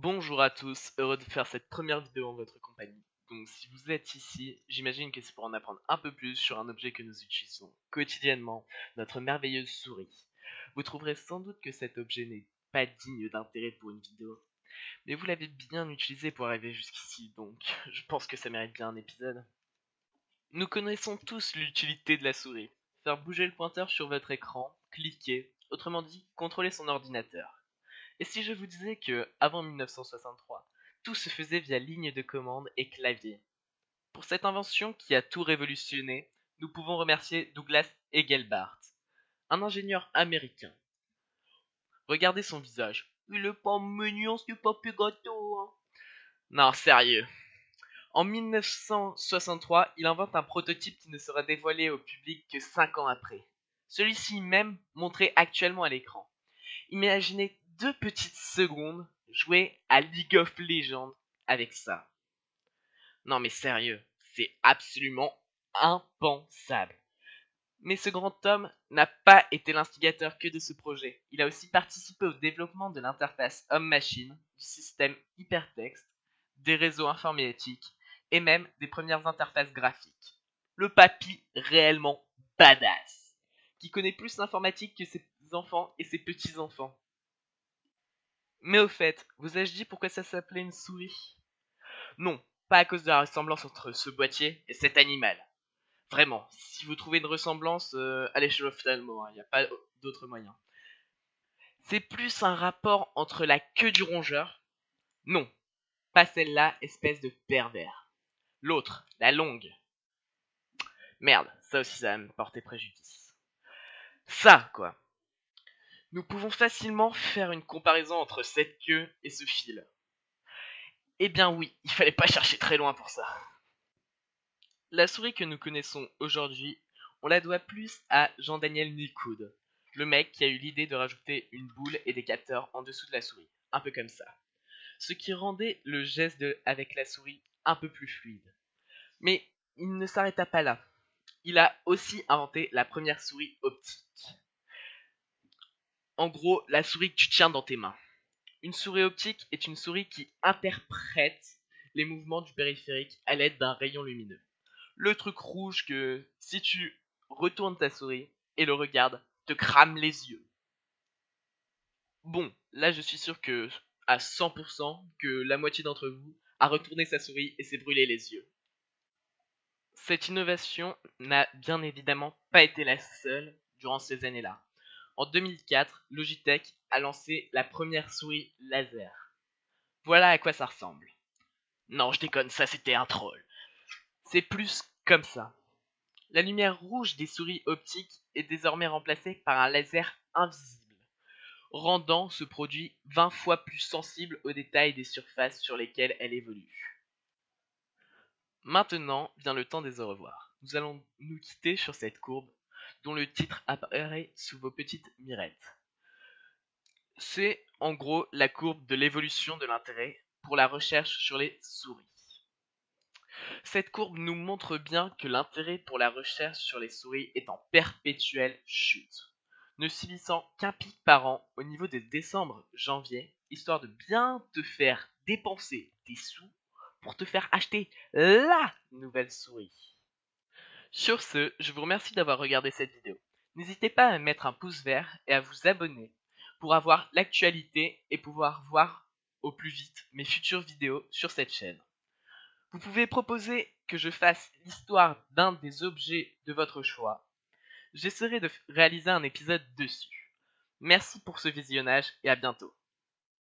Bonjour à tous, heureux de faire cette première vidéo en votre compagnie. Donc si vous êtes ici, j'imagine que c'est pour en apprendre un peu plus sur un objet que nous utilisons quotidiennement, notre merveilleuse souris. Vous trouverez sans doute que cet objet n'est pas digne d'intérêt pour une vidéo, mais vous l'avez bien utilisé pour arriver jusqu'ici, donc je pense que ça mérite bien un épisode. Nous connaissons tous l'utilité de la souris. Faire bouger le pointeur sur votre écran, cliquer, autrement dit, contrôler son ordinateur. Et si je vous disais que, avant 1963, tout se faisait via ligne de commande et clavier? Pour cette invention qui a tout révolutionné, nous pouvons remercier Douglas Engelbart, un ingénieur américain. Regardez son visage. Il est pas mignon, c'est pas plus gâteau, hein. Non, sérieux. En 1963, il invente un prototype qui ne sera dévoilé au public que 5 ans après. Celui-ci même montré actuellement à l'écran. Imaginez 2 petites secondes jouer à League of Legends avec ça. Non mais sérieux, c'est absolument impensable. Mais ce grand homme n'a pas été l'instigateur que de ce projet. Il a aussi participé au développement de l'interface homme-machine, du système hypertexte, des réseaux informatiques et même des premières interfaces graphiques. Le papy réellement badass, qui connaît plus l'informatique que ses enfants et ses petits-enfants. Mais au fait, vous ai-je dit pourquoi ça s'appelait une souris? Non, pas à cause de la ressemblance entre ce boîtier et cet animal. Vraiment, si vous trouvez une ressemblance, allez chez l'ophtalmo, il n'y a pas d'autre moyen. C'est plus un rapport entre la queue du rongeur. Non, pas celle-là, espèce de pervers. L'autre, la longue. Merde, ça aussi ça va me porter préjudice. Ça, quoi. Nous pouvons facilement faire une comparaison entre cette queue et ce fil. Eh bien oui, il fallait pas chercher très loin pour ça. La souris que nous connaissons aujourd'hui, on la doit plus à Jean-Daniel Nicoude, le mec qui a eu l'idée de rajouter une boule et des capteurs en dessous de la souris, un peu comme ça. Ce qui rendait le geste avec la souris un peu plus fluide. Mais il ne s'arrêta pas là. Il a aussi inventé la première souris optique. En gros, la souris que tu tiens dans tes mains. Une souris optique est une souris qui interprète les mouvements du périphérique à l'aide d'un rayon lumineux. Le truc rouge que, si tu retournes ta souris et le regardes, te crame les yeux. Bon, là je suis sûr que, à 100%, que la moitié d'entre vous a retourné sa souris et s'est brûlé les yeux. Cette innovation n'a bien évidemment pas été la seule durant ces années-là. En 2004, Logitech a lancé la première souris laser. Voilà à quoi ça ressemble. Non, je déconne, ça c'était un troll. C'est plus comme ça. La lumière rouge des souris optiques est désormais remplacée par un laser invisible, rendant ce produit 20 fois plus sensible aux détails des surfaces sur lesquelles elle évolue. Maintenant vient le temps des au revoir. Nous allons nous quitter sur cette courbe, dont le titre apparaît sous vos petites mirettes. C'est en gros la courbe de l'évolution de l'intérêt pour la recherche sur les souris. Cette courbe nous montre bien que l'intérêt pour la recherche sur les souris est en perpétuelle chute, ne subissant qu'un pic par an au niveau de décembre-janvier, histoire de bien te faire dépenser tes sous pour te faire acheter LA nouvelle souris. Sur ce, je vous remercie d'avoir regardé cette vidéo. N'hésitez pas à mettre un pouce vert et à vous abonner pour avoir l'actualité et pouvoir voir au plus vite mes futures vidéos sur cette chaîne. Vous pouvez proposer que je fasse l'histoire d'un des objets de votre choix. J'essaierai de réaliser un épisode dessus. Merci pour ce visionnage et à bientôt.